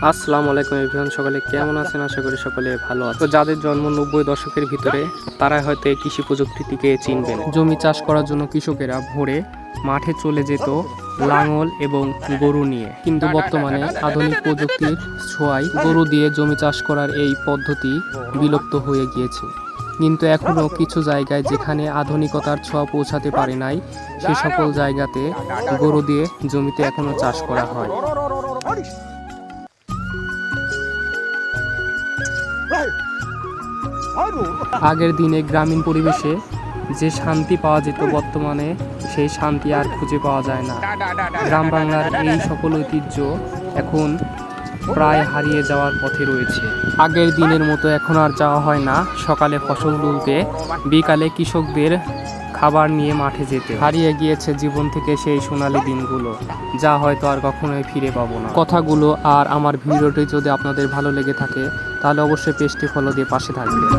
আসসালামু আলাইকুম এভরিওয়ান, সকলে কেমন আছেন? আশা করি সকলে ভালো আছে। তো যাদের জন্ম 90 দশকের ভিতরে তারা হয়তো এই কৃষি প্রযুক্তিটিকে চিনবেন। জমি চাষ করার জন্য কৃষকেরা ভোরে মাঠে চলে যেত লাঙল এবং গরু নিয়ে, কিন্তু বর্তমানে আধুনিক প্রযুক্তির ছোঁয়ায় গরু দিয়ে জমি চাষ করার এই পদ্ধতি বিলুপ্ত হয়ে গিয়েছে। কিন্তু এখনও কিছু জায়গায় যেখানে আধুনিকতার ছোঁয়া পৌঁছাতে পারে নাই, সে সকল জায়গাতে গরু দিয়ে জমিতে এখনও চাষ করা হয়। আগের দিনে গ্রামীণ পরিবেশে যে শান্তি পাওয়া যেত, বর্তমানে সেই শান্তি আর খুঁজে পাওয়া যায় না। গ্রাম বাংলার এই সকল ঐতিহ্য এখন প্রায় হারিয়ে যাওয়ার পথে রয়েছে। আগের দিনের মতো এখন আর যাওয়া হয় না সকালে ফসল তুলতে, বিকালে কৃষকদের খাবার নিয়ে মাঠে যেতে। হারিয়ে গিয়েছে জীবন থেকে সেই সোনালী দিনগুলো, যা হয়তো আর কখনোই ফিরে পাবো না। কথাগুলো আর আমার ভিডিওটি যদি আপনাদের ভালো লেগে থাকে তাহলে অবশ্যই পেজটি ফলো দিয়ে পাশে থাকবেন।